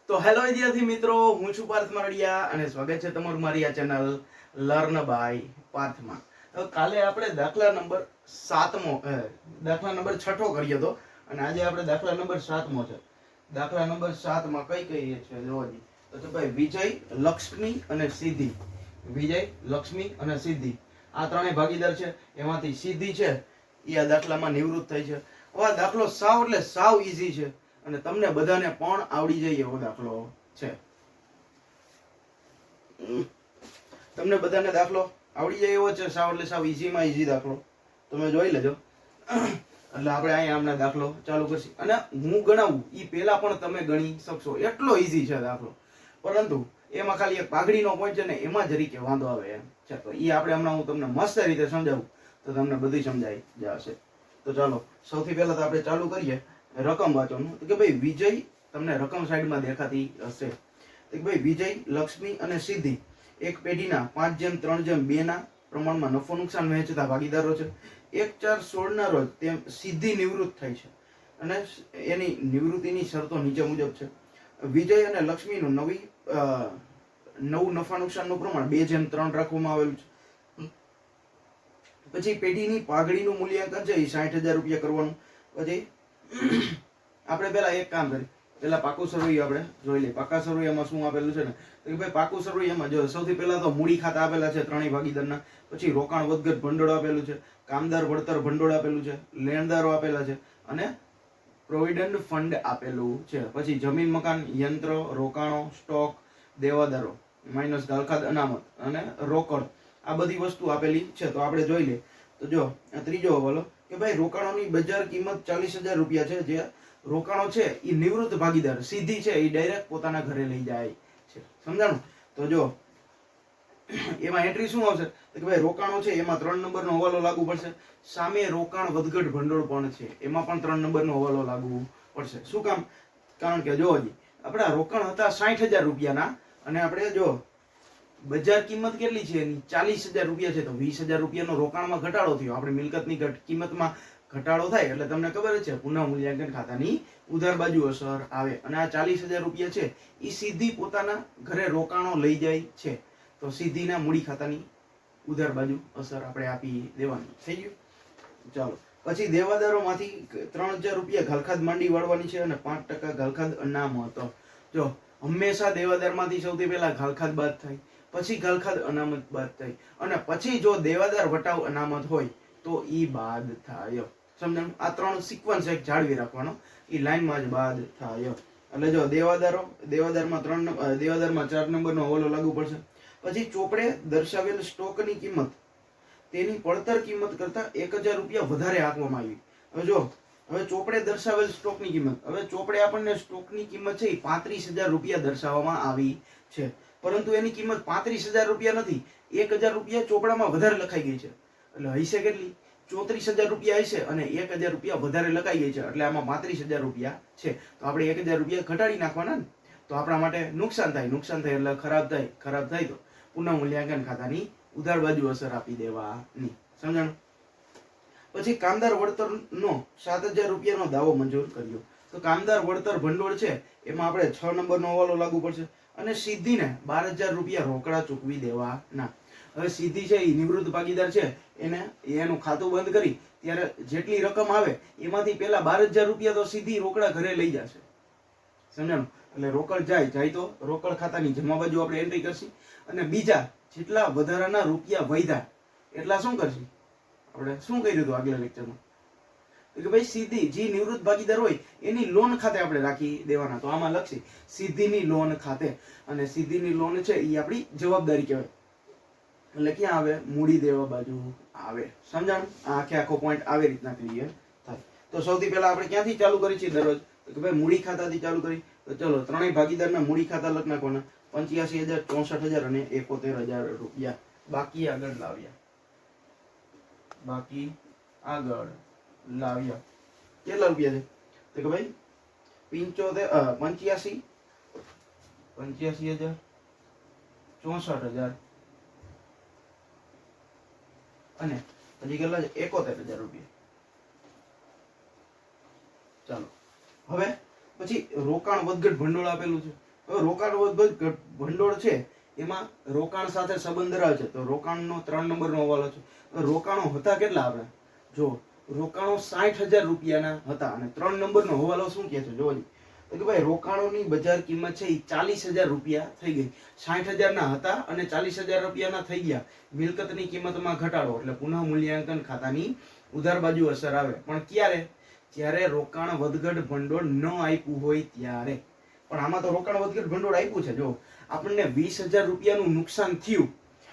તો હેલો વિદ્યાર્થી મિત્રો, હું છું પાર્થ મરડિયા અને સ્વાગત છે તમારું મારી આ ચેનલ લર્ન બાય પાર્થમાં. તો કાલે આપણે દાખલા નંબર 7મો દાખલા નંબર 6 કર્યો હતો અને આજે આપણે દાખલા નંબર 7મો છે. દાખલા નંબર 7માં કઈ કઈ છે જોવાજી. તો ભાઈ વિજય, લક્ષ્મી અને સિદ્ધિ. વિજય, લક્ષ્મી અને સિદ્ધિ આ ત્રણેય ભાગીદાર છે. એમાંથી સિદ્ધિ છે એ આ દાખલામાં નિવૃત્ત થઈ છે. હવે આ દાખલો સાવ એટલે સાવ ઈઝી છે અને તમને બધાને પણ આવડી જાય એવો દાખલો છે. તમને બધાને દાખલો આવડી જાય એવો છે, સાવ એટલે સાવ ઈઝીમાં ઈઝી દાખલો. તમે જોઈ લેજો. એટલે આપણે અહીંયા આમના દાખલો ચાલુ કરશી અને હું ગણાવું એ પહેલા પણ તમે ગણી શકશો, એટલો ઈઝી છે દાખલો. પરંતુ એમાં ખાલી એક પાઘડીનો પોઈન્ટ છે ને, એમાં જરીકે વાંધો આવે એમ છે. તો એ આપણે હમણાં હું તમને મસ્ત રીતે સમજાવું તો તમને બધું સમજાઈ જશે. તો ચાલો સૌથી પહેલા તો આપણે ચાલુ કરીએ રકમ વાંચવાનું. તો કે ભાઈ વિજય, તમને રકમ સાઈડમાં દેખાતી હશે. તો કે ભાઈ વિજય, લક્ષ્મી અને સિદ્ધિ એક પેઢીના 5:3:2 ના પ્રમાણમાં નફો નુકસાન વહેંચતા ભાગીદારો છે. 1/4/16 ના રોજ તેમ સિદ્ધિ નિવૃત્ત થાય છે અને એની નિવૃત્તિની શરતો નીચે મુજબ છે. વિજય અને લક્ષ્મીનું નવું નફા નુકસાનનું પ્રમાણ 2:3 રાખવામાં આવેલું છે. પછી પેઢીની પાઘડીનું મૂલ્યાંકન છે એ 60,000 રૂપિયા કરવાનું. પછી આપણે પેલા એક કામ કરીએ, પેલા પાકું સરવૈયું આપણે જોઈ લઈએ. પાકા સરવૈયામાં શું આપેલું છે ને, તો ભાઈ પાકું સરવૈયામાં જો સૌથી પહેલા તો મૂડી ખાતા આપેલા છે ત્રણેય ભાગીદારના. પછી રોકાણ વધઘટ ભંડોળ આપેલું છે, કામદાર વળતર ભંડોળ આપેલું છે, લેણદારો આપેલા છે અને પ્રોવિડન્ટ ફંડ આપેલું છે. પછી જમીન, મકાન, યંત્ર, રોકાણો, સ્ટોક, દેવાદારો માઇનસ ગાલખાદ અનામત અને રોકડ આ બધી વસ્તુ આપેલી છે. તો આપણે જોઈ લઈએ. તો જો આ ત્રીજો હવાલો કે ભાઈ રોકાણોની બજાર કિંમત 40,000 રૂપિયા છે. જે રોકાણો છે એ નિવૃત્ત ભાગીદાર સિદ્ધિ છે એ ડાયરેક્ટ પોતાના ઘરે લઈ જાય છે. સમજાણું? તો જો એમાં એન્ટ્રી શું આવશે તો કે ભાઈ રોકાણો છે એમાં 3 નંબરનો હવાલો લાગુ પડશે. સામે રોકાણ વધઘટ ભંડોળ પણ છે, એમાં પણ 3 નંબરનો હવાલો લાગુ પડશે. શું કામ? કારણ કે જો હજી આપણા રોકાણ હતા 60,000 રૂપિયાના અને આપણે જો બજાર કિંમત કેટલી છે એની 40,000 રૂપિયા છે, તો 20,000 રૂપિયાનો રોકાણમાં ઘટાડો થયો. આપણે મિલકતની કિંમતમાં ઘટાડો થાય એટલે તમને ખબર છે પુનઃ મૂલ્યાંકન ખાતાની ઉધાર બાજુ અસર આવે. અને આ 40,000 રૂપિયા છે એ સીધી પોતાના ઘરે રોકાણો લઈ જાય છે. તો સીધીના મૂડી ખાતાની ઉધાર બાજુ અસર આપણે આપી દેવાની. થઈ ગયું? ચાલો પછી દેવાદારોમાંથી 3,000 રૂપિયા ઘાલખાદ માંડી વાળવાની છે અને 5% ઘાલખાદ અનામત. જો હંમેશા દેવાદારમાંથી સૌથી પહેલા ઘાલખાદ બાદ થાય, પછી ઘાલખાદ અનામત બાદ થાય અને પછી જો દેવાદાર વટાવ અનામત હોય તો ઈ બાદ થાય. સમજાણું? આ 3 સિક્વન્સ એક જાળવી રાખવાનો, ઈ લાઈનમાં જ બાદ થાય. એટલે જો દેવાદારમાં 4 નંબરનો હવાલો લાગુ પડશે. પછી ચોપડે દર્શાવેલ સ્ટોકની કિંમત તેની પડતર કિંમત કરતા 1,000 રૂપિયા વધારે આપવામાં આવી. હવે જો હવે ચોપડે દર્શાવેલ સ્ટોકની કિંમત, હવે ચોપડે આપણને સ્ટોકની કિંમત છે એ 35,000 રૂપિયા દર્શાવવામાં આવી છે, પરંતુ એની કિંમત 35,000 રૂપિયા નથી, 1,000 રૂપિયા ચોપડામાં વધારે લખાઈ ગઈ છે. એટલે હશે કેટલી? 34,000 રૂપિયા હશે અને 1,000 રૂપિયા વધારે લખાઈ ગઈ છે, એટલે આમાં 35,000 રૂપિયા છે. તો આપણે 1,000 રૂપિયા ઘટાડી નાખવાના ને, તો આપણા માટે નુકસાન થાય. નુકસાન થાય એટલે ખરાબ થાય તો પુનઃ મૂલ્યાંકન ખાતાની ઉધાર બાજુ અસર આપી દેવાની. સમજાણું? પછી કામદાર વળતરનો 7,000 રૂપિયાનો દાવો મંજૂર કર્યો. તો કામદાર વળતર ભંડોળ છે એમાં આપણે 6 નંબરનો હવાલો લાગુ પડશે અને સિદ્ધિને 12,000 રૂપિયા રોકડા ચૂકવી દેવાના. હવે સિદ્ધિ છે એ નિવૃત્ત ભાગીદાર છે, એનું ખાતું બંધ કરી ત્યારે જેટલી રકમ આવે એમાંથી પહેલા 12,000 રૂપિયા તો સિદ્ધિ રોકડા ઘરે લઈ જશે. સમજાણું? એટલે રોકડ જાય તો રોકડ ખાતાની જમા બાજુ આપણે એન્ટ્રી કરશી અને બીજા જેટલા વધારાના રૂપિયા વધ્યા એટલા શું કરશી? આપણે શું કર્યું હતું આગલા લેક્ચરમાં કે ભાઈ સિદ્ધિ જે નિવૃત્ત ભાગીદાર હોય એની લોન ખાતે આપણે રાખી દેવાના. તો આમાં લખશી સિદ્ધિની લોન ખાતે, અને સિદ્ધિની લોન છે એ આપણી જવાબદારી કહેવાય. એટલે ક્યાં આવે? મૂડી દેવા બાજુ આવે. સમજાણું? આખો પોઈન્ટ આવી રીતના ક્લિયર થાય. તો સૌથી પહેલા આપણે ક્યાંથી ચાલુ કરી છે દરરોજ? તો કે ભાઈ મૂડી ખાતાથી ચાલુ કરી. તો ચલો ત્રણેય ભાગીદારના મૂડી ખાતા લખ નાખવાના. 85,000, 64,000 અને 71,000 રૂપિયા બાકી આગળ લાવ્યા. કેટલા રૂપિયા છે? તો કે ભાઈ 85,000, 64,000 અને હજી કેટલા છે? 71,000 રૂપિયા. ચાલો હવે પછી રોકાણ વધઘટ ભંડોળ આપેલું છે. હવે રોકાણ વધઘટ ભંડોળ છે એમાં રોકાણ સાથે સંબંધ ધરાવે છે, તો રોકાણનો 3 નંબરનો હવાલો છે. રોકાણો હતા કેટલા આપણે જો રોકાણો 60,000 રૂપિયાના હતા અને 3 નંબરનો હવાલો શું કહે છે જોજો તો કે ભાઈ રોકાણોની બજાર કિંમત છે એ 40,000 રૂપિયા થઈ ગઈ. 60,000 ના હતા અને 40,000 રૂપિયાના થઈ ગયા. મિલકતની કિંમતમાં ઘટાડો એટલે પુનઃ મૂલ્યાંકન ખાતાની ઉધાર બાજુ અસર આવે. પણ ક્યારે? જ્યારે રોકાણ વધઘટ ભંડોળ ન આપ્યું હોય ત્યારે. પણ આમાં તો રોકાણ વધઘટ ભંડોળ આપ્યું છે. જો આપણને 20,000 રૂપિયાનું નુકસાન થયું,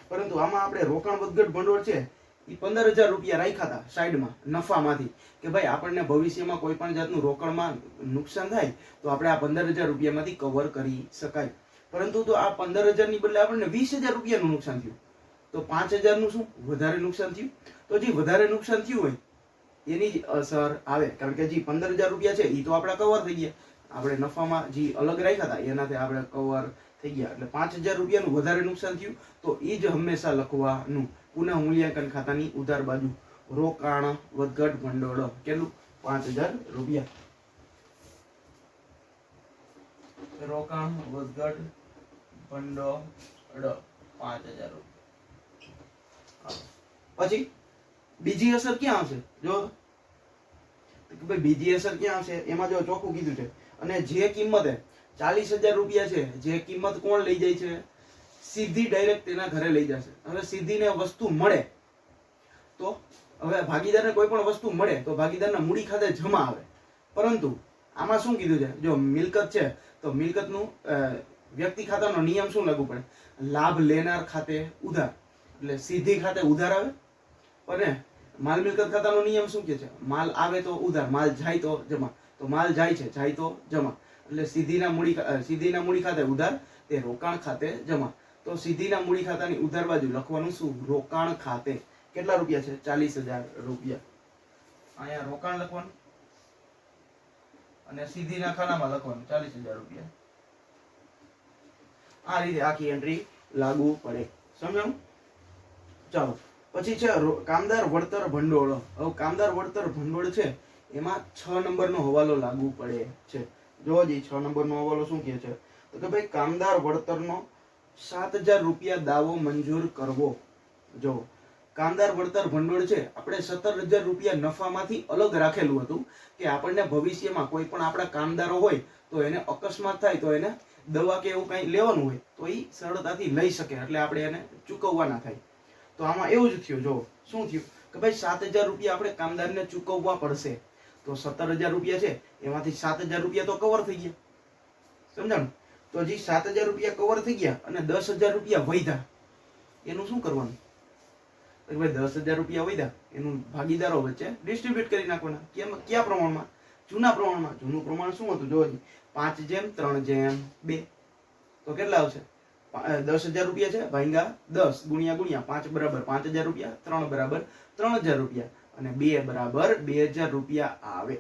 પરંતુ આમાં આપણે રોકાણ વધઘટ ભંડોળ છે એ 15,000 રૂપિયા રાખ્યા હતા સાઈડમાં નફામાંથી કે ભાઈ આપણને ભવિષ્યમાં કોઈ પણ જાતનું રોકાણમાં નુકસાન થાય તો આપણે આ 15,000 રૂપિયામાંથી કવર કરી શકાય. પરંતુ તો આ 15,000 ની બદલે આપણને 20,000 રૂપિયાનું નુકસાન થયું તો 5,000 નું શું વધારે નુકસાન થયું. તો જે વધારે નુકસાન થયું હોય એની જ અસર આવે, કારણ કે જે 15,000 રૂપિયા છે એ તો આપણા કવર થઈ ગયા. આપણે નફામાં જે અલગ રાખ્યા હતા એનાથી આપણે કવર થઈ ગયા. એટલે 5,000 રૂપિયાનું વધારે નુકસાન થયું તો એ જ હંમેશા લખવાનું પુનઃ મૂલ્યાંકન ખાતાની ઉધાર બાજુ. રોકાણ વધઘટ ભંડોળ કેટલું? 5,000 રૂપિયા. રોકાણ વધઘટ ભંડોળ 5,000 રૂપિયા. પછી બીજી અસર ક્યાં આવશે? જો ભાઈ બીજી અસર ક્યાં આવશે એમાં જો ચોખ્ખું કીધું છે. અને જે કિંમતે 40,000 રૂપિયા છે, જે કિંમત કોણ લઈ જાય છે? સીધી ડાયરેક્ટ તેના ઘરે લઈ જશે. હવે સીધીને વસ્તુ મળે તો હવે ભાગીદારને કોઈ પણ વસ્તુ મળે તો ભાગીદારના મૂડી ખાતે જમા આવે. પરંતુ આમાં શું કીધું છે? જો મિલકત છે તો મિલકતનું વ્યક્તિ ખાતાનો નિયમ શું લાગુ પડે? લાભ લેનાર ખાતે ઉધાર, એટલે સીધી ખાતે ઉધાર આવે. અને માલ મિલકત ખાતાનો નિયમ શું કહે છે? માલ આવે તો ઉધાર, માલ જાય તો જમા. તો માલ જાય છે, જાય તો જમા. એટલે સીધીના મૂડી ખાતે ઉધાર, તે રોકાણ ખાતે જમા. તો સીધીના મૂડી ખાતાની ઉધાર બાજુ લખવાનું શું? રોકાણ ખાતે. કેટલા રૂપિયા છે? 40,000 રૂપિયા. અહીંયા રોકાણ લખવાનું અને સીધીના ખાનામાં લખવાનું 40,000 રૂપિયા. આ રીતે આખી એન્ટ્રી લાગુ પડે. સમજાણું? ચાલો પછી છે કામદાર વળતર ભંડોળ. હવે કામદાર વળતર ભંડોળ છે એમાં 6 નંબરનો હવાલો લાગુ પડે છે. જો જી 6 નંબરનો હવાલો શું કહે છે? તો કે ભાઈ કામદાર વળતરનો 7,000 રૂપિયા દાવો મંજૂર કરવો. જો કામદાર વળતર ભંડોળ છે આપણે 17,000 રૂપિયા નફામાંથી અલગ રાખેલું હતું કે આપણને ભવિષ્યમાં કોઈ પણ આપણા કામદારો હોય તો એને અકસ્માત થાય તો એને દવા કે એવું કંઈ લેવાનું હોય તો એ સરળતાથી લઈ શકે, એટલે આપણે એને ચૂકવવા ના થાય. તો આમાં એવું જ થયું. જો શું થયું કે ભાઈ 7,000 રૂપિયા આપણે કામદારને ચૂકવવા પડશે. તો 17,000 રૂપિયા છે એમાંથી 7,000 રૂપિયા તો કવર થઈ ગયા. સમજાણું? તો જે 7,000 રૂપિયા કવર થઈ ગયા અને 10,000 રૂપિયા વધ્યા એનું શું કરવાનું? તો ભાઈ 10,000 રૂપિયા વધ્યા એનું ભાગીદારો વચ્ચે ડિસ્ટ્રીબ્યુટ કરી નાખવાના. કયા પ્રમાણમાં? જૂના પ્રમાણમાં. જૂનું પ્રમાણ શું હતું? જો 5:3:2. તો કેટલા આવશે? 10,000 રૂપિયા છે ભાગ્યા 10 ગુણ્યા 5 બરાબર 5,000 રૂપિયા, 3 બરાબર 3,000 રૂપિયા અને 2 બરાબર 2,000 રૂપિયા આવે.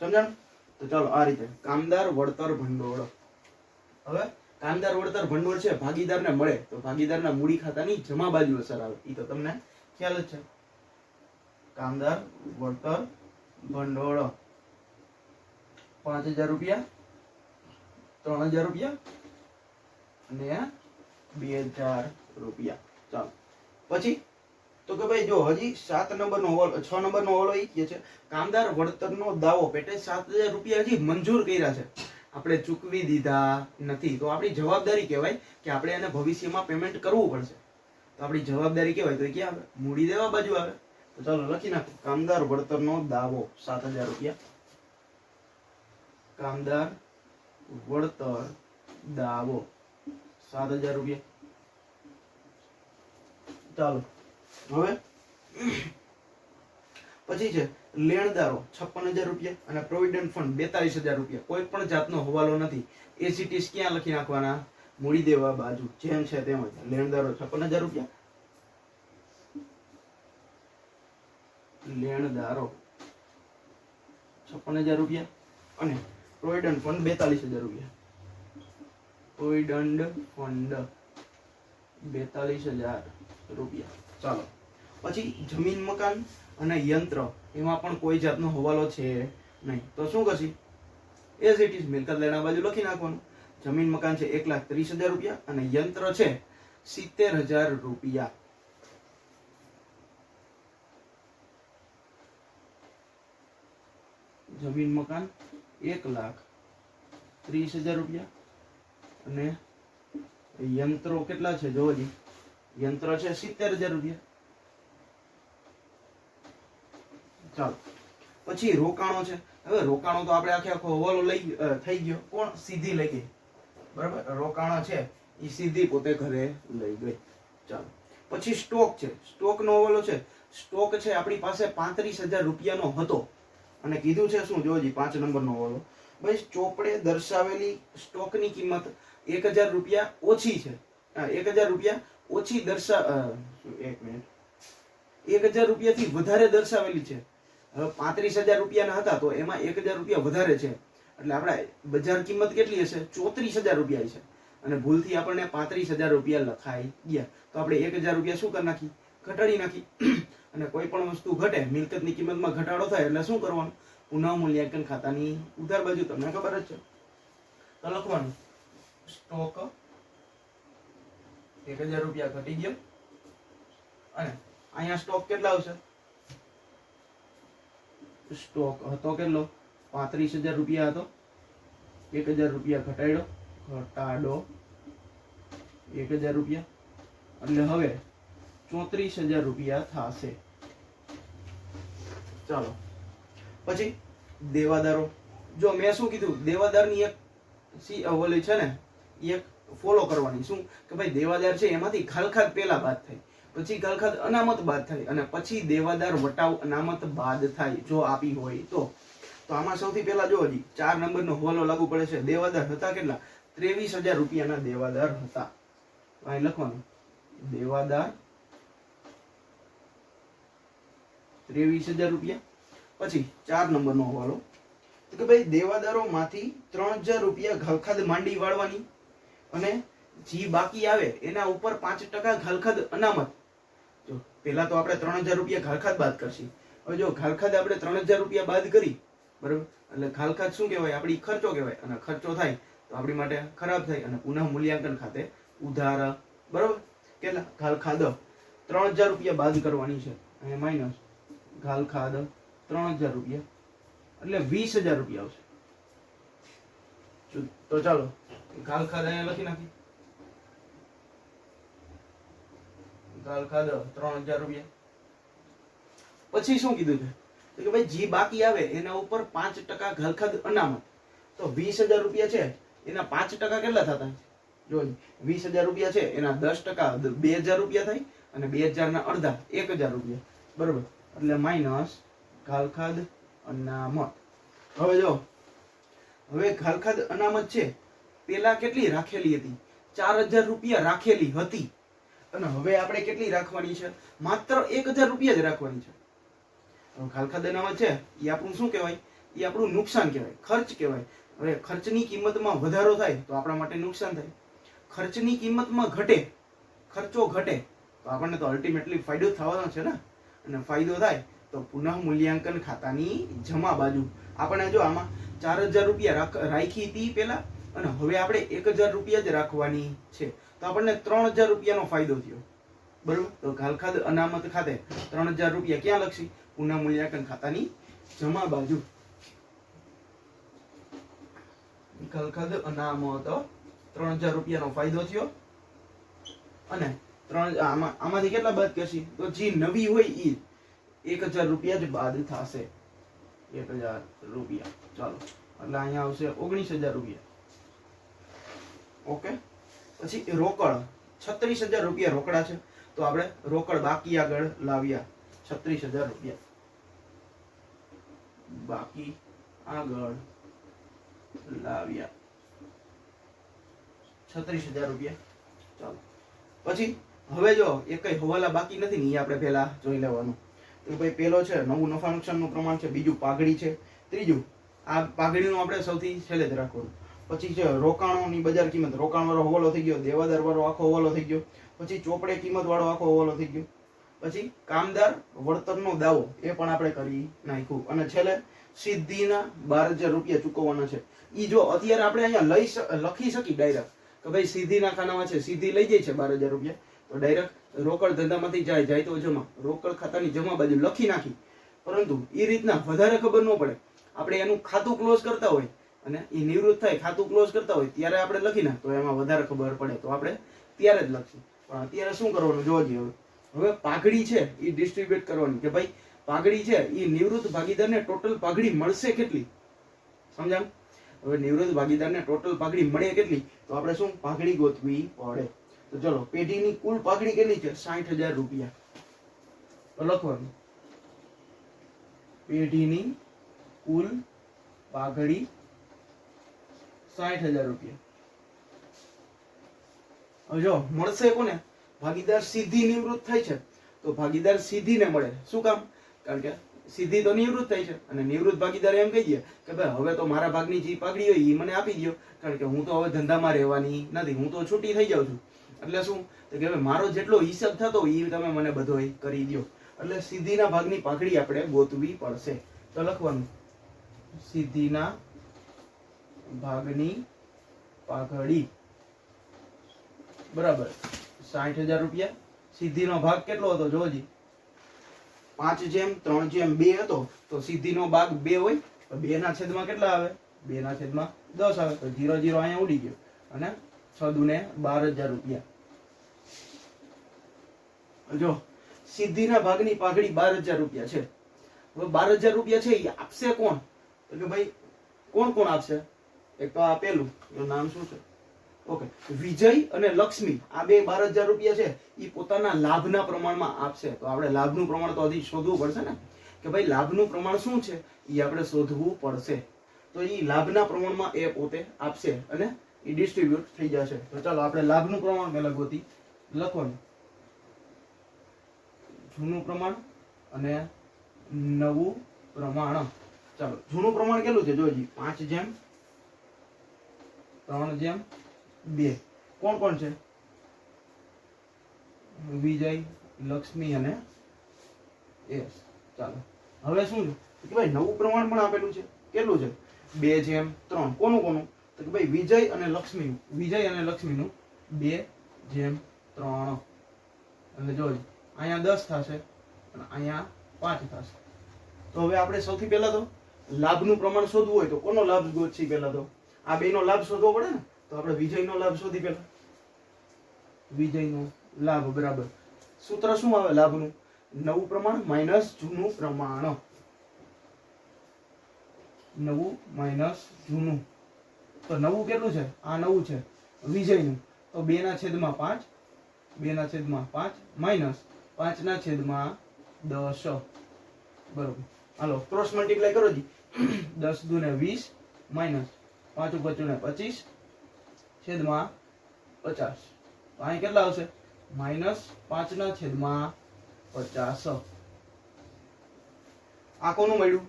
સમજાણું? તો ચાલો આ રીતે કામદાર વળતર ભંડોળ. હવે કામદાર વળતર ભંડોળ છે ભાગીદારને મળે તો ભાગીદારના મૂડી ખાતાની જમા બાજુ અસર આવે. એ તો તમને ખ્યાલ જ છે. કામદાર વળતર ભંડોળ 5,000 રૂપિયા, 3,000 રૂપિયા અને 2,000 રૂપિયા. ચાલો પછી તો કે ભાઈ જો હજી 7 નંબરનો હવાલો 6 નંબરનો હવાલો એ કહે છે કામદાર વળતરનો દાવો પેટે 7,000 રૂપિયા હજી મંજૂર કર્યા છે, આપણે ચૂકવી દીધા નથી. તો આપણી જવાબદારી કહેવાય કે આપણે એને ભવિષ્યમાં પેમેન્ટ કરવું પડશે. તો આપણી જવાબદારી કહેવાય તો એ ક્યાં આવે? મૂડી દેવા બાજુ આવે. તો ચાલો લખી નાખો કામદાર વળતરનો દાવો 7,000 રૂપિયા. કામદાર વળતર દાવો 7,000 રૂપિયા. ચાલો હવે પછી છે લેણદારો 56,000 રૂપિયા અને પ્રોવિડન્ટ ફંડ 42,000 રૂપિયા. કોઈ પણ જાતનો હવાલો નથી. એસીટીસ ક્યાં લખી નાખવાના? મૂડી દેવા બાજુ જેમ છે તેમ જ. લેણદારો 56,000 રૂપિયા, લેણદારો 56,000 રૂપિયા અને પ્રોવિડન્ટ ફંડ 42,000 રૂપિયા. પ્રોવિડન્ટ ફંડ 42,000 રૂપિયા. ચાલો પછી જમીન મકાન અને યંત્ર એમાં પણ કોઈ જાતનો હવાલો છે નહીં. તો શું કરશી? એઝ ઇટ ઇઝ મિલકત લેણા બાજુ લખી નાખવાનું. જમીન મકાન છે 1,30,000 રૂપિયા અને યંત્ર છે 70,000 રૂપિયા. જમીન મકાન 1,30,000 રૂપિયા અને યંત્રો કેટલા છે જોવો જી, યંત્ર છે 70,000 રૂપિયા. ચાલો પછી રોકાણો છે. હવે રોકાણો તો આપણે આખો હવાલો લઈ થઈ ગયો, કોણ સીધી લઈ ગઈ, બરાબર. રોકાણો છે એ સીધી પોતે ઘરે લઈ ગઈ. ચાલો પછી સ્ટોક છે. સ્ટોક નો હવાલો છે. સ્ટોક છે આપણી પાસે 35,000 રૂપિયાનો હતો અને કીધું છે શું જોજી 5 નંબરનો હવાલો, ભાઈ ચોપડે દર્શાવેલી સ્ટોકની કિંમત 1,000 રૂપિયા ઓછી છે. 1,000 રૂપિયા ઓછી એક મિનિટ 1,000 રૂપિયાથી વધારે દર્શાવેલી છે. હવે 35,000 રૂપિયાના હતા તો એમાં 1,000 રૂપિયા વધારે છે એટલે આપણે બજાર કિંમત કેટલી હશે 34,000 રૂપિયા છે અને ભૂલથી આપણને 35,000 રૂપિયા લખાઈ ગયા તો આપણે 1,000 રૂપિયા શું કરી નાખી, ઘટાડી નાખી. અને કોઈ પણ વસ્તુ ઘટે, મિલકતની કિંમતમાં ઘટાડો થાય એટલે શું કરવાનું, પુનઃ મૂલ્યાંકન ખાતાની ઉધાર બાજુ તમને ખબર જ છે તો લખવાનું સ્ટોક 1,000 રૂપિયા ઘટી ગયો અને અહીંયા સ્ટોક કેટલા આવશે, સ્ટોક હતો કેટલો 35,000 રૂપિયા હતો, 1,000 રૂપિયા ઘટાડો 1,000 રૂપિયા એટલે હવે 34,000 રૂપિયા થશે. ચાલો પછી દેવાદારો. જો મેં શું કીધું, દેવાદારની એક ઓલી છે ને એક ફોલો કરવાની, શું કે ભાઈ દેવાદાર છે એમાંથી ખાલખાદ પેલા બાદ થાય, પછી ખાલખાદ અનામત બાદ થાય અને પછી દેવાદાર વટાવ અનામત બાદ થાય જો આપી હોય તો. તો આમાં સૌથી પહેલા જો હજી 4 નંબરનો હવાલો લાગુ પડે છે. દેવાદાર હતા કેટલા, 23,000 રૂપિયાના દેવાદાર હતા. અહીં લખવાનું દેવાદાર 23,000 રૂપિયા. પછી 4 નંબરનો હવાલો કે ભાઈ દેવાદારો માંથી 3,000 રૂપિયા ઘાલખાદ માંડી વાળવાની અને જે બાકી આવે એના ઉપર 5% ઘાલખાદ અનામત. જો પહેલા તો આપણે 3,000 રૂપિયા ઘાલખાદ બાદ કરશી. હવે જો ઘાલખાદ આપણે 3,000 રૂપિયા બાદ કરી, બરાબર, એટલે ઘાલખાદ શું કહેવાય, આપણી ખર્ચો કહેવાય અને ખર્ચો થાય તો આપણી માટે ખરાબ થાય અને પુનઃ મૂલ્યાંકન ખાતે ઉધાર, બરાબર. કેટલા ઘાલખાદ 3,000 રૂપિયા બાદ કરવાની છે અને માઇનસ ઘાલખાદ 3,000 રૂપિયા એટલે 20,000 રૂપિયા આવશે. તો ચાલો ઘાલખાદ અહીંયા લખી નાખી, ઘાલખાદ 3,000 રૂપિયા. પછી શું કીધું છે કે ભાઈ જે બાકી આવે એના ઉપર 5% ઘાલખાદ અનામત. તો 20,000 રૂપિયા છે એના 5% કેટલા થતા, જો 20,000 રૂપિયા છે એના 10% 2,000 રૂપિયા થાય અને 2,000 ના અડધા 1,000 રૂપિયા, બરોબર, એટલે માઇનસ ઘાલખાદ અનામત. હવે જો હવે ઘાલખાદ અનામત છે પેલા કેટલી રાખેલી હતી, 4,000 રૂપિયા રાખેલી હતી અને હવે આપણે કેટલી રાખવાની છે, માત્ર 1,000 રૂપિયા જ રાખવાની છે. ઘાલખાદ અનામત છે એ આપણું શું કહેવાય, એ આપણું નુકસાન કહેવાય, ખર્ચ કહેવાય. હવે ખર્ચની કિંમતમાં વધારો થાય તો આપણા માટે નુકસાન થાય, ખર્ચની કિંમતમાં ઘટે, ખર્ચો ઘટે તો આપણને તો અલ્ટિમેટલી ફાયદો થવાનો છે ને. અને ફાયદો થાય તો પુનઃ મૂલ્યાંકન ખાતાની જમા બાજુ આપણે જો આમાં 4,000 રૂપિયા રાખી હતી પેલા અને હવે આપણે 1,000 રૂપિયા જ રાખવાની છે તો આપણને 3,000 રૂપિયાનો ફાયદો થયો, બરોબર. તો ઘાલખાદ અનામત ખાતે 3,000 રૂપિયા ક્યાં લખશી, પુનઃ મૂલ્યાંકન ખાતાની જમા બાજુ. ઘાલખાદ અનામત 3,000 રૂપિયાનો ફાયદો થયો અને આમાંથી કેટલા બાદ કરશી, તો જે નવી હોય એ 1,000 રૂપિયા જ બાદ થશે, 1,000 રૂપિયા. ચાલો એટલે અહીંયા આવશે 19,000 રૂપિયા. ઓકે. પછી રોકડ 36,000 રૂપિયા રોકડા છે તો આપણે રોકડ બાકી આગળ લાવ્યા 36,000 રૂપિયા બાકી આગળ લાવ્યા 36,000 રૂપિયા. ચાલો પછી હવે જો એક કઈ હવાલા બાકી નથી ને એ આપણે પહેલા જોઈ લેવાનું. તો ભાઈ પેલો છે નવું નફા નુકસાનનું પ્રમાણ છે, બીજું પાઘડી છે, ત્રીજું આ પાઘડીનું આપણે સૌથી છેલ્લે જ રાખવાનું. પછી છે રોકાણોની બજાર કિંમત, રોકાણ વાળો હવાલો થઈ ગયો, દેવાદાર વાળો આખો હવાલો થઈ ગયો, પછી ચોપડે કિંમત વાળો આખો હવાલો થઈ ગયો, પછી કામદાર વળતરનો દાવો એ પણ આપણે કરી નાખ્યું. અને છેલ્લે સિદ્ધિના 12,000 રૂપિયા ચૂકવવાના છે. ઈ જો અત્યારે આપણે અહીંયા લખી શકી ડાયરેક્ટ કે ભાઈ સિદ્ધિના ખાનામાં છે, સિદ્ધિ લઈ જાય છે 12,000 રૂપિયા, તો ડાયરેક્ટ રોકડ ધંધામાંથી જાય તો જમા, રોકડ ખાતાની જમા બાજુ લખી નાખી. પરંતુ એ રીતના વધારે ખબર ન પડે, આપણે એનું ખાતું ક્લોઝ કરતા હોય અને એ નિવૃત્ત થાય ખાતું ક્લોઝ કરતા હોય ત્યારે આપણે લખી ના, તો એમાં વધારે ખબર પડે, તો આપણે ત્યારે જ લખશું. પણ અત્યારે શું કરવાનું જોવા જઈએ. હવે પાઘડી છે એ ડિસ્ટ્રીબ્યુટ કરવાની કે ભાઈ પાઘડી છે એ નિવૃત્ત ભાગીદારને ટોટલ પાઘડી મળશે કેટલી, સમજાણ? હવે નિવૃત્ત ભાગીદારને ટોટલ પાઘડી મળે કેટલી, તો આપણે શું પાઘડી ગોતવી પડે. તો ચલો, પેઢીની કુલ પાઘડી કેટલી છે? 60,000 રૂપિયા. તો લખવાનું પેઢીની કુલ પાઘડી 60,000 રૂપિયા. હવે જો મળશે કોને? ભાગીદાર સીધી નિવૃત્ત થાય છે તો ભાગીદાર સીધીને મળે. શું કામ? કારણ કે સીધી તો નિવૃત્ત થાય છે અને નિવૃત્ત ભાગીદાર એમ કહી દે કે ભાઈ હવે તો મારા ભાગની જે પાઘડી હોય એ મને આપી દો, કારણ કે હું તો હવે ધંધામાં રહેવાની નથી, હું તો છૂટી થઈ જાઉં છું. એટલે શું તો કે મારો જેટલો હિસાબ થતો એ તમે મને બધો કરી દો. એટલે સીધીના ભાગની પાઘડી આપણે ગોતવી પડશે. તો લખવાનું સીધીના ભાગની પાઘડી બરાબર 60,000 રૂપિયા. સીધીનો ભાગ કેટલો હતો જોજી? 5:3:2 હતો. તો સીધીનો ભાગ 2 હોય તો 2 ના છેદમાં કેટલા આવે? 2 ના છેદમાં 10 આવે. તો 0 0 અહીંયા ઉડી ગયો અને 6 દુને 12,000 રૂપિયા. જો સીધીના ભાગની પાઘડી 12,000 રૂપિયા છે. હવે 12,000 રૂપિયા છે એ આપશે કોણ? તો કે ભાઈ કોણ કોણ આપશે? એક તો આ પેલું, એનું નામ શું છે? ઓકે, વિજય અને લક્ષ્મી, આ બે 12,000 રૂપિયા છે એ પોતાના લાભના પ્રમાણમાં આપશે. તો આપણે લાભનું પ્રમાણ તો હજી શોધવું પડશે ને, કે ભાઈ લાભનું પ્રમાણ શું છે એ આપણે શોધવું પડશે. તો એ લાભના પ્રમાણમાં એ પોતે આપશે અને એ ડિસ્ટ્રીબ્યુટ થઈ જશે. તો ચાલો આપણે લાભનું પ્રમાણ પહેલા ગોતી લખવાનું. જૂનું પ્રમાણ અને નવું પ્રમાણ. ચાલો, જૂનું પ્રમાણ કેટલું છે જોજી? 5:3:2. કોણ કોણ છે? વિજય, લક્ષ્મી અને એસ. ચાલો, હવે શું છે કે ભાઈ નવું પ્રમાણ પણ આપેલું છે. કેટલું છે? 2:3. કોનું કોનું? તો કે ભાઈ વિજય અને લક્ષ્મીનું. વિજય અને લક્ષ્મીનું 2:3. એટલે જોજો અહીંયા 10 થશે અને અહીંયા 5 થશે. તો હવે આપણે સૌથી પહેલા તો લાભનું પ્રમાણ શોધવું હોય તો કોનો લાભ ગોતશી? પહેલા તો આ બેનો લાભ શોધવો પડે ને. તો આપણે વિજયનો લાભ શોધી પહેલા. વિજયનો લાભ બરાબર સૂત્ર શું આવે લાભનું? નવું પ્રમાણ માઇનસ જૂનું પ્રમાણ. નવું માઇનસ જૂનું. તો નવું કેટલું છે? આ નવું છે વિજયનું. તો 2/5. 2/5 માઇનસ 5/10. બરોબર. હાલો ક્રોસ મલ્ટીપ્લાય કરો જી. 10 દુને 20 માઇનસ 5 ઉપર 25 છેદમાં 50. તો અહીં કેટલા આવશે? -5/50. આ કોનું મળ્યું?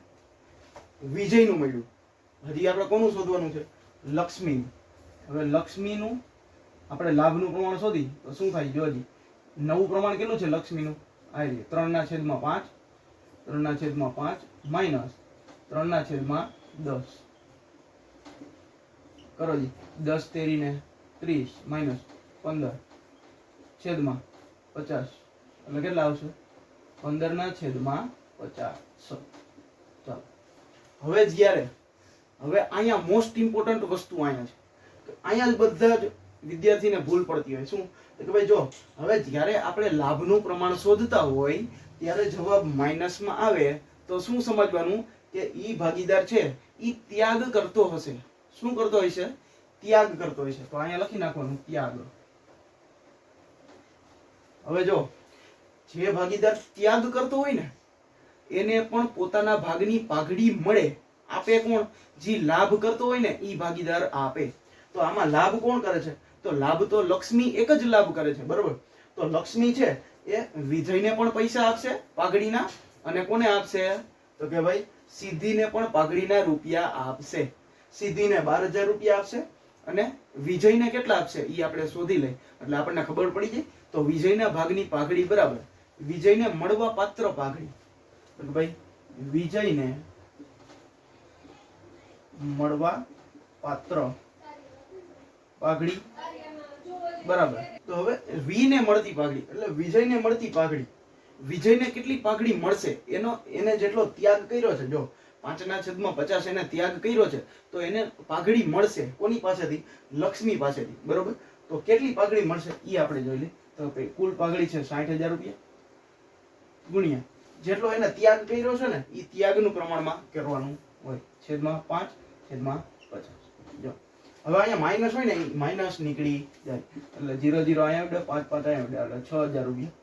વિજયનું મળ્યું. હજી આપણે કોનું શોધવાનું છે? લક્ષ્મી. હવે લક્ષ્મીનું આપણે લાભનું પ્રમાણ શોધી તો શું થાય જોજી? નવું પ્રમાણ કેટલું છે લક્ષ્મીનું? આ રીતે 3/5. 3/5 માઇનસ 3/10. કરો જી. 10 તેરીને 30 માઇનસ 15 છેદમાં 50. એટલે કેટલા આવશે? 15/50. ચાલો, હવે જ્યારે અહીંયા મોસ્ટ ઇમ્પોર્ટન્ટ વસ્તુ અહીંયા છે. અહીંયા જ બધા જ વિદ્યાર્થીને ભૂલ પડતી હોય. શું કે ભાઈ જો હવે જ્યારે આપણે લાભનું પ્રમાણ શોધતા હોય ત્યારે જવાબ માઇનસમાં આવે તો શું સમજવાનું કે ઈ ભાગીદાર છે ઈ ત્યાગ કરતો હશે. શું કરતો હશે? ત્યાગ કરતો હશે. તો અહીંયા લખી નાખવાનું ત્યાગ. હવે જો જે ભાગીદાર ત્યાગ કરતો હોય ને એને પણ પોતાના ભાગની પાઘડી મળે. આપે કોણ? જે લાભ કરતો હોય ને ઈ ભાગીદાર આપે. તો આમાં લાભ કોણ કરે છે? તો લાભ તો લક્ષ્મી એક જ લાભ કરે છે, બરોબર. તો લક્ષ્મી છે એ વિજયને પણ પૈસા આપશે પાઘડીના, અને કોને આપશે? તો કે ભાઈ સિદ્ધિને પણ પાઘડીના રૂપિયા આપશે. સિદ્ધિને 12,000 રૂપિયા આપશે અને વિજયને કેટલા આપશે એ આપણે શોધી લઈ એટલે આપણને ખબર પડી જાય. તો વિજયના ભાગની પાઘડી બરાબર વિજયને મળવા પાત્ર પાઘડી. તો કે ભાઈ વિજયને મળવા પાત્ર પાઘડી બરાબર. તો હવે વી ને મળતી પાઘડી એટલે વિજયને મળતી પાઘડી. વિજયને કેટલી પાઘડી મળશે એને જેટલો ત્યાગ કર્યો છે, જો 5/50 એને ત્યાગ કર્યો છે, તો એને પાઘડી મળશે કોની પાસેથી? લક્ષ્મી પાસેથી. બરોબર. તો કેટલી પાઘડી મળશે ઈ આપણે જોઈ લઈએ. તો કુલ પાઘડી છે 60,000 રૂપિયા ગુણ્યા જેટલો એને ત્યાગ કર્યો છે ને ઈ ત્યાગનું પ્રમાણમાં કરવાનું હોય, /5/50. જો હવે અહીંયા માઇનસ હોય ને એ માઇનસ નીકળી જાય એટલે 0 0 અહીંયા આવડે 5 5 અહીંયા આવડે એટલે 6,000 રૂપિયા.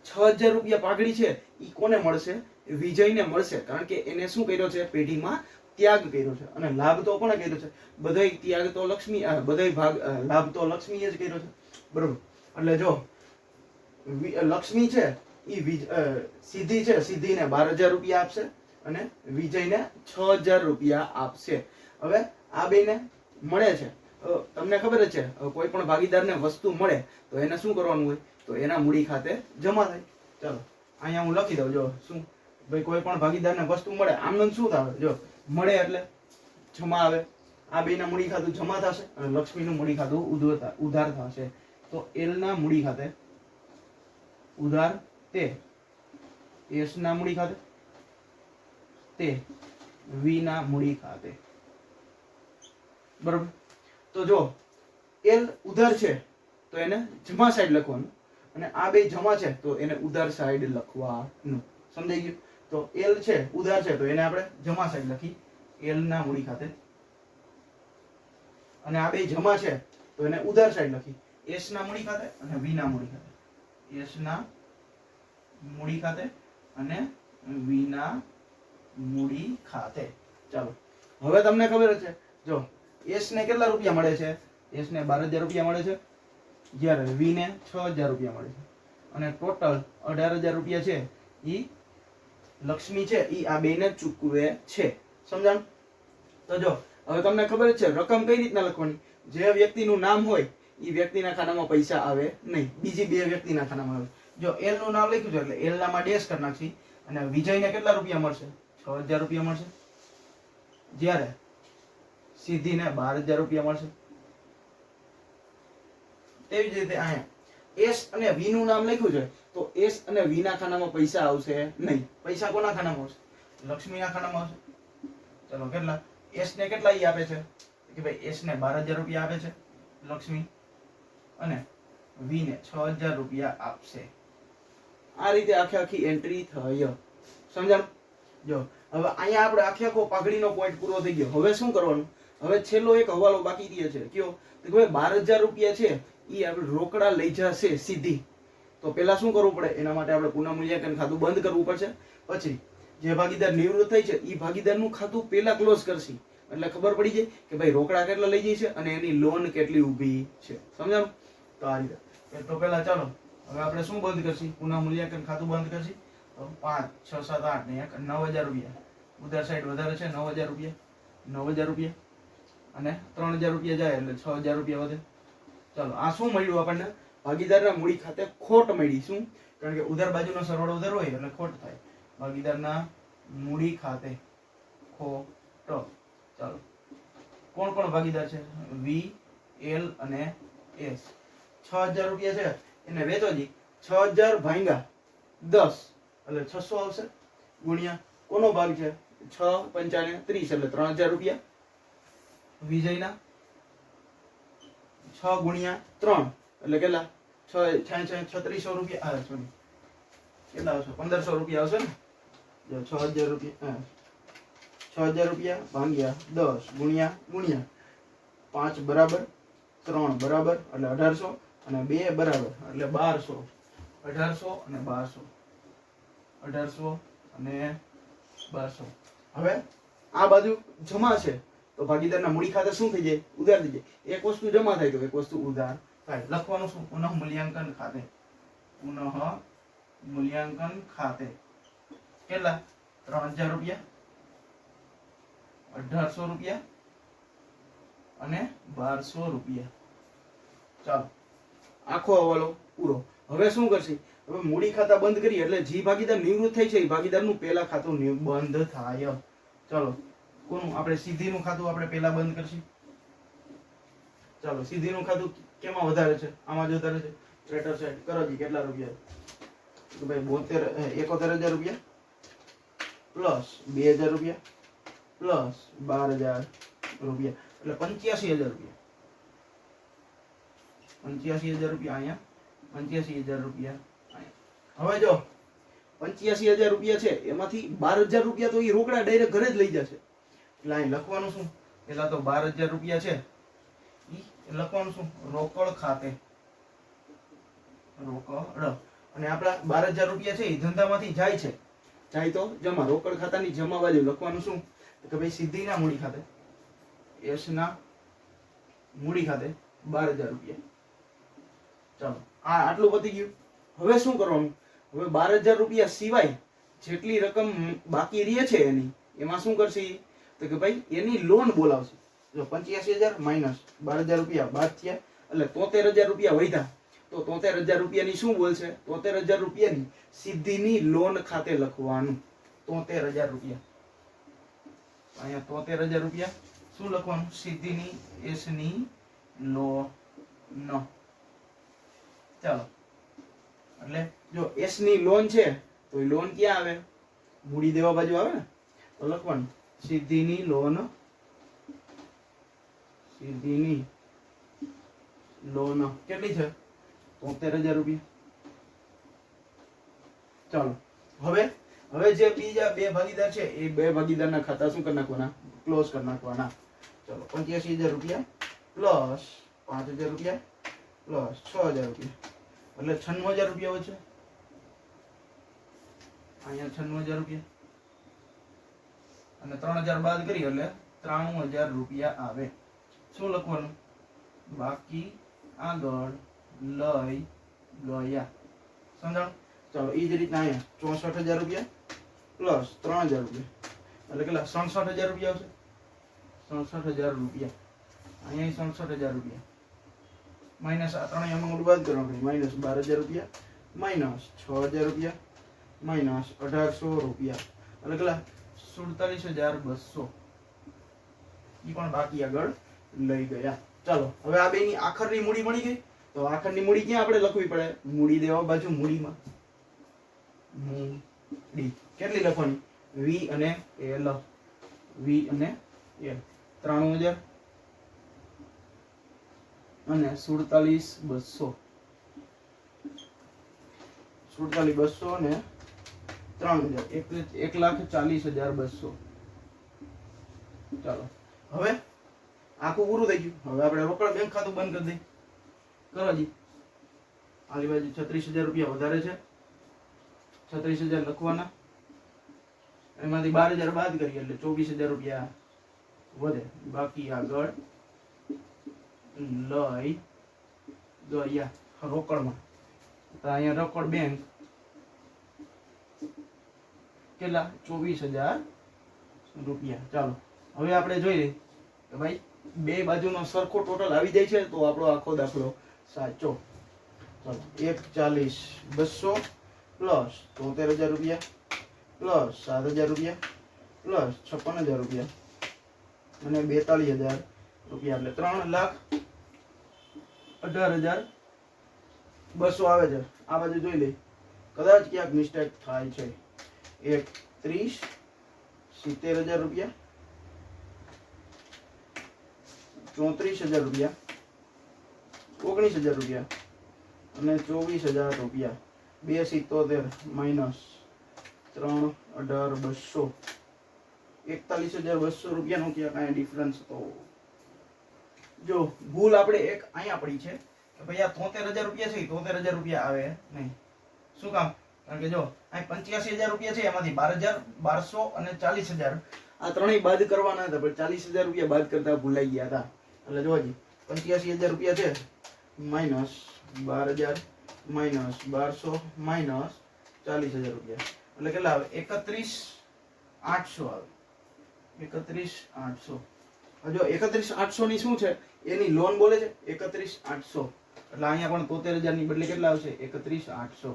6,000 રૂપિયા પાઘડી છે ઈ કોને મળશે? વિજયને મળશે, કારણ કે એને શું કર્યો છે? પેઢીમાં ત્યાગ કર્યો છે. અને લાભ તો કોણે કર્યો છે? બધાય ત્યાગ તો લક્ષ્મી, બધાય ભાગ લાભ તો લક્ષ્મીએ જ કર્યો છે. બરોબર. એટલે જો લક્ષ્મી છે ઈ સિદ્ધિ છે, સિદ્ધિને 12,000 રૂપિયા આપશે અને વિજયને 6,000 રૂપિયા આપશે. હવે આ બેને મળે છે, તમને ખબર જ છે કોઈ પણ ભાગીદારને વસ્તુ મળે તો એને શું કરવાનું હોય? તો એના મૂડી ખાતે જમા થાય. ચાલો અહીંયા હું લખી દઉં. જો શું ભાઈ કોઈ પણ ભાગીદારને વસ્તુ મળે આમ શું થાય? જો મળે એટલે જમા આવે, આ બેના મૂડી ખાતું જમા થશે અને લક્ષ્મીનું મૂડી ખાતું ઉધાર થશે. તો એલ ના મૂડી ખાતે ઉધાર તે, એસ ના મૂડી ખાતે તે, વી ના મૂડી ખાતે. બરોબર. તો જો એલ ઉધાર છે તો એને જમા સાઈડ લખવાનું અને આ બે જમા છે તો એને ઉધાર સાઈડ લખવાનું. સમજાઈ ગયું? તો એલ છે ઉધાર છે તો એને આપણે જમા સાઈડ લખી એલ ના મૂડી ખાતે, અને આ બે જમા છે તો એને ઉધાર સાઈડ લખી એસ ના મૂડી ખાતે અને વી ના મૂડી ખાતે. એસ ના મૂડી ખાતે અને વી ના મૂડી ખાતે. ચાલો હવે તમને ખબર છે, જો એસ ને કેટલા રૂપિયા મળે છે? એસ ને 12,000 રૂપિયા મળે છે, જ્યારે વી ને 6,000 રૂપિયા મળે છે, અને ટોટલ 18,000 રૂપિયા છે ઈ લક્ષ્મી છે ઈ આ બેને ચૂકવે છે. સમજાણ? તો જો હવે તમને ખબર જ છે રકમ કઈ રીતના લખવાની? જે વ્યક્તિનું નામ હોય ઈ વ્યક્તિના ખાનામાં પૈસા આવે નહીં, બીજી બે વ્યક્તિના ખાનામાં આવે. જો એલ નું નામ લખ્યું છે એટલે એલ નામાં ડેશ કરી નાખી અને વિજયને કેટલા રૂપિયા મળશે? 6,000 રૂપિયા મળશે, જ્યારે સિદ્ધિને 12,000 રૂપિયા મળશે. તેવી જ રીતે અહીંયા એસ અને વી નું નામ લખ્યું છે તો એસ અને વી ના ખાનામાં પૈસા આવશે નહીં. પૈસા કોના ખાનામાં આવશે? લક્ષ્મીના ખાનામાં આવશે. ચલો કેટલા? એસ ને કેટલા ઈ આપે છે કે ભાઈ એસ ને 12,000 રૂપિયા આપે છે લક્ષ્મી, અને વી ને 6,000 રૂપિયા આપશે. આ રીતે આખી એન્ટ્રી થઈ. સમજાણું? જો હવે અહીંયા આપણે આખો પાઘડીનો પોઈન્ટ પૂરો થઈ ગયો. હવે શું કરવાનું? હવે છેલ્લો એક હવાલો બાકી રહ્યો છે. કયો? તો કે ભાઈ 12,000 રૂપિયા છે ઈ આપણે રોકડા લઈ જશે સીધી. તો પેલા શું કરવું પડે? એના માટે આપણે પુનઃ મૂલ્યાંકન ખાતું બંધ કરવું પડશે. પછી જે ભાગીદાર નિવૃત્ત થઈ છે ઈ ભાગીદારનું ખાતું પેલા ક્લોઝ કરશી એટલે ખબર પડી જાય કે ભાઈ રોકડા કેટલા લઈ જાય છે અને એની લોન કેટલી ઊભી છે. સમજાણું? તો આ રીતે. તો પેલા ચાલો હવે આપણે શું બંધ કરશી? પુનઃ મૂલ્યાંકન ખાતું બંધ કરશી. તો 5 6 7 8 ને 9,000 રૂપિયા ઉધાર સાઈડ વધારે છે, 9,000 રૂપિયા 9,000 રૂપિયા અને 3,000 રૂપિયા જાય એટલે 6,000 રૂપિયા વધે. ચાલો આ શું મળ્યું આપણને? ભાગીદારના મૂડી ખાતે ખોટ મળી. શું? કારણ કે ઉધાર બાજુનો સરવાળો ઉધાર હોય એટલે ખોટ થાય. ભાગીદારના મૂડી ખાતે ખોટ. ચાલો કોણ કોણ ભાગીદાર છે? વી, એલ અને એસ. 6,000 રૂપિયા છે એને વેચોજી 6,000 ભાંગ્યા 10 એટલે 600 આવશે, ગુણ્યા કોનો ભાગ છે? 6 5 30 એટલે 3,000 રૂપિયા. વિજયના 6 ગુણ્યા 3 એટલે કેટલા? 3600 રૂપિયા. સોરી કેટલા આવશે? 1,500 રૂપિયા આવશે ને. જો 6,000 રૂપિયા 6,000 રૂપિયા ભાંગ્યા 10 ગુણ્યા 5 બરાબર 3 બરાબર એટલે 1,800 અને 2 બરાબર એટલે 1,200. 1,800 અને 1,200. 1,800 અને 1,200. હવે આ બાજુ જમા છે તો ભાગીદારના મૂડી ખાતે શું થઈ જાય? ઉધાર થઈ જાય. એક વસ્તુ જમા થાય તો એક વસ્તુ ઉધાર થાય. લખવાનું શું? પુનઃ મૂલ્યાંકન ખાતે. પુનઃ મૂલ્યાંકન ખાતે કેટલા? 3,000 રૂપિયા, 1,800 રૂપિયા અને 1,200 રૂપિયા. ચાલો આખો હવાલો પૂરો. હવે શું કરશે? હવે મૂડી ખાતા બંધ કરીએ એટલે જે ભાગીદાર નિવૃત્ત થઈ છે એ ભાગીદારનું પહેલા ખાતું બંધ થાય. ચાલો કોનું? આપણે સીધીનું ખાતું આપણે પહેલા બંધ કરશું. ચાલો સીધીનું ખાતું કેમાં વધારે છે? આમાં જ વધારે છે. ટ્રેટર સાઈડ કરો જી. કેટલા રૂપિયા? તો ભાઈ 71,000 રૂપિયા પ્લસ 2,000 રૂપિયા પ્લસ 12,000 રૂપિયા એટલે 85,000 રૂપિયા. 85,000 રૂપિયા અહીંયા, 85,000 રૂપિયા અહીંયા. હવે જો 85,000 રૂપિયા છે એમાંથી 12,000 રૂપિયા તો એ રોકડા ડાયરેક્ટ ઘરે જ લઈ જશે. એટલે અહીં લખવાનું શું? પેલા તો 12,000 રૂપિયા છે એ લખવાનું શું? રોકડ ખાતે. રોકડ. અને આપણા 12,000 રૂપિયા છે એ ધંધામાંથી જાય છે. જાય તો જમા. રોકડ ખાતાની જમા બાજુ લખવાનું શું? કે ભાઈ સીધીના મૂડી ખાતે, એસ ના મૂડી ખાતે 12,000 રૂપિયા. ચાલો આટલું પતી ગયું. હવે શું કરવાનું? હવે 12,000 રૂપિયા સિવાય જેટલી રકમ બાકી રહે છે એની, એમાં શું કરશે? તો કે ભાઈ એની લોન બોલાવશે. જો 85,000 માઇનસ 12,000 રૂપિયા બાદ થયા એટલે 73,000 રૂપિયા વધ્યા. તો 73,000 રૂપિયાની શું બોલશે? 73,000 રૂપિયાની સીધીની લોન ખાતે લખવાનું. 73,000 રૂપિયા અહીંયા 73,000 રૂપિયા શું લખવાનું? સીધીની એસ ની લોન. ચાલો એટલે જો એસ ની લોન છે તો એ લોન ક્યાં આવે? મૂડી દેવા બાજુ આવે ને. તો લખવાનું સીધીની લોન. સીધીની લોન કેટલી છે? 73,000 રૂપિયા. ચાલો હવે જે બીજા બે ભાગીદાર છે એ બે ભાગીદારના ખાતા શું કરી નાખવાના? ક્લોઝ કરી નાખવાના. ચલો 85,000 રૂપિયા પ્લસ 5,000 રૂપિયા પ્લસ 6,000 રૂપિયા એટલે 96,000 રૂપિયા વધશે. અહીંયા 96,000 રૂપિયા અને 3,000 બાદ કરી એટલે 93,000 રૂપિયા આવે. શું લખવાનું? બાકી આગળ લઈ ગયા. સમજાણું? ચાલો એ જ રીતના અહીંયા 64,000 રૂપિયા પ્લસ 3,000 રૂપિયા એટલે કેટલા? 67,000 રૂપિયા આવશે. 67,000 રૂપિયા અહીંયા 67,000 રૂપિયા માઇનસ આ ત્રણેય અમાઉન્ટ બાદ કરવાનું. માઇનસ 12,000 રૂપિયા માઇનસ 6,000 રૂપિયા માઇનસ 1,800 રૂપિયા એટલે કેટલા? 47,200 એ પણ બાકી આગળ લઈ ગયા. ચાલો હવે આ બેની આખરની મૂડી મળી ગઈ. તો આખરની મૂડી ક્યાં આપણે લખવી પડે? મૂડી દેવા બાજુ મૂડીમાં મૂડી કેટલી લખવાની? વી અને એલ. વી અને એલ 93,000 અને 47,200. 47,200 અને 3,000 1,40,200. ચાલો હવે આખું પૂરું થઈ ગયું. હવે આપણે રોકડ બેંક ખાતું બંધ કરી દઈએ. કરો જી. આલી બાજુ 36,000 રૂપિયા વધારે છે. 36,000 લખવાના. એમાંથી 12,000 બાદ કરીએ એટલે 24,000 રૂપિયા વધે. બાકી આગળ લઈ ગયા રોકડમાં. તો અહીંયા રોકડ બેંક કેટલા? 24,000 રૂપિયા. ચાલો હવે આપણે જોઈ લઈએ કે ભાઈ બે બાજુનો સરખો ટોટલ આવી જાય છે તો આપણો આખો દાખલો સાચો. ચાલો 1,40,200 પ્લસ 73,000 રૂપિયા પ્લસ 7,000 રૂપિયા પ્લસ 56,000 રૂપિયા અને 42,000 રૂપિયા એટલે 3,18,200 આવે છે. આ બાજુ જોઈ લઈ. કદાચ ક્યાંક મિસ્ટેક થાય છે. 70,000 રૂપિયા 34,000 રૂપિયા 19,000 રૂપિયા અને 24,000 રૂપિયા. 2,77 માઇનસ 3,18,200 41,200 રૂપિયાનો ક્યાં કાંઈ ડિફરન્સ તો જો ભૂલ આપણે એક અહીંયા પડી છે કે ભાઈ આ 73,000 રૂપિયા છે 73,000 રૂપિયા આવે નહીં. શું કામ? કારણ કે જો અહીં 85,000 રૂપિયા છે એમાંથી 12,000 1200 અને 40,000 આ ત્રણેય બાદ કરવાના હતા પણ 40,000 રૂપિયા બાદ કરતા ભૂલાઈ ગયા હતા. એટલે જોજી 85,000 રૂપિયા છે માઇનસ 12,000 માઇનસ 1200 માઇનસ 40,000 રૂપિયા એટલે કેટલા આવે? 31,800 આવે. 31,800. જો 31,800 ની શું છે? એની લોન બોલે છે 31,800 એટલે અહીંયા પણ 73,000 ની બદલે કેટલા આવશે? 31,800.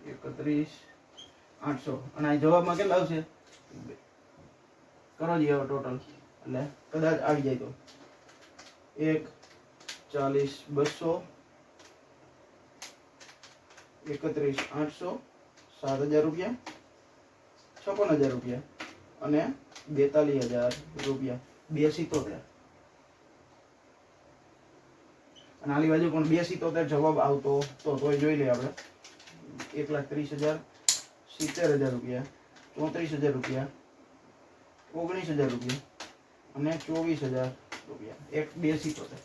31,800. અને આ જવાબમાં કેટલા આવશે? કરો જી હવે ટોટલ, એટલે કદાચ આવી જાય તો 1,40,200, 31,800, 7,000 રૂપિયા, 56,000 રૂપિયા અને 42,000 રૂપિયા. 2,77. અને આલી બાજુ પણ 2,77 જવાબ આવતો તો તોય જોઈ લઈએ આપણે. 1,30,000, 70,000 રૂપિયા, 34,000 રૂપિયા, 19,000 રૂપિયા અને 24,000 રૂપિયા. 2,77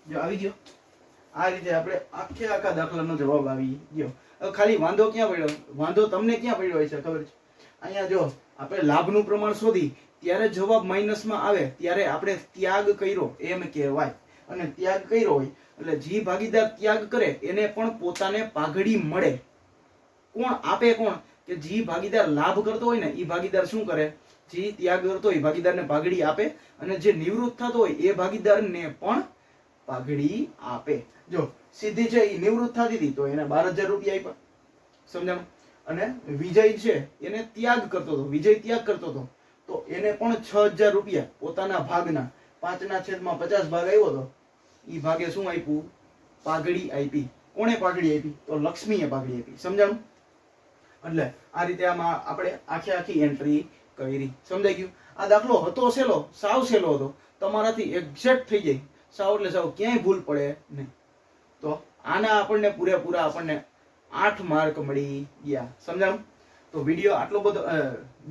જો આવી ગયો. આ રીતે આપણે આખા દાખલાનો જવાબ આવી ગયો. હવે ખાલી વાંધો ક્યાં પડ્યો? વાંધો તમને ક્યાં પડ્યો હોય છે ખબર છે? અહીંયા જો આપણે લાભનું પ્રમાણ શોધી ત્યારે જવાબ માઇનસમાં આવે ત્યારે આપણે ત્યાગ કર્યો એમ કહેવાય. અને ત્યાગ કર્યો હોય એટલે જે ભાગીદાર ત્યાગ કરે એને પણ પોતાને પાઘડી મળે. કોણ આપે? કોણ કે જે ભાગીદાર લાભ કરતો હોય ને એ ભાગીદાર શું કરે? જે ત્યાગ કરતો હોય ભાગીદારને પાઘડી આપે અને જે નિવૃત્ત થતો હોય એ ભાગીદારને પણ પાઘડી આપે. જો સિદ્ધિ છે એ નિવૃત્ત થતી હતી તો એને 12,000 રૂપિયા આપ્યા. સમજાણું? અને વિજય છે એને ત્યાગ કરતો હતો, વિજય ત્યાગ કરતો હતો તો એને પણ 6,000 રૂપિયા પોતાના ભાગના 5/50 ભાગ આવ્યો હતો એ ભાગે શું આપ્યું? પાઘડી આપી. કોણે પાઘડી આપી? તો લક્ષ્મીએ પાઘડી આપી. સમજાણું? એટલે આ રીતે આમાં આપણે આખી એન્ટ્રી કરી. સમજાઈ ગયું? આ દાખલો હતો સહેલો, સાવ સહેલો હતો, તમારાથી એક્ઝેક્ટ થઈ જાય. સાવ એટલે સાવ ક્યાંય ભૂલ પડે નહીં. તો આના આપણને પૂરેપૂરા આપણને 8 માર્ક મળી ગયા. સમજાણું? તો વિડીયો આટલો બધો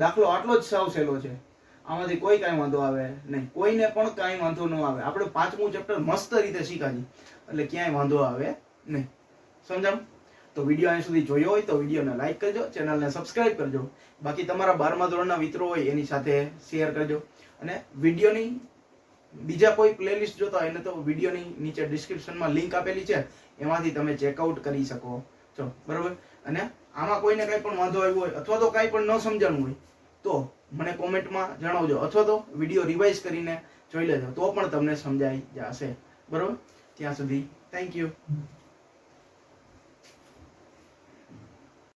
દાખલો આટલો જ સાવ સહેલો છે. આમાંથી કોઈ કાંઈ વાંધો આવે નહીં, કોઈને પણ કાંઈ વાંધો ન આવે. આપણે 5મું ચેપ્ટર મસ્ત રીતે શીખાજી એટલે ક્યાંય વાંધો આવે નહીં. સમજાણું? તો વિડીયો અહીં સુધી જોયો હોય તો વિડીયોને લાઈક કરજો, ચેનલને સબસ્ક્રાઇબ કરજો. બાકી તમારા 12મા ધોરણના મિત્રો હોય એની સાથે શેર કરજો. અને વિડીયોની બીજા કોઈ પ્લેલિસ્ટ જોતા હોય એને તો વિડીયોની નીચે ડિસ્ક્રિપ્શનમાં લિંક આપેલી છે, એમાંથી તમે ચેકઆઉટ કરી શકો છો. બરોબર? અને આમાં કોઈને કાંઈ પણ વાંધો આવ્યો હોય અથવા તો કાંઈ પણ ન સમજાણું હોય તો મને કોમેન્ટમાં જણાવજો, અથવા તો વિડીયો રિવાઇઝ કરીને જોઈ લેજો તો પણ તમને સમજાઈ જશે. બરોબર? ત્યાં સુધી થેન્ક યુ.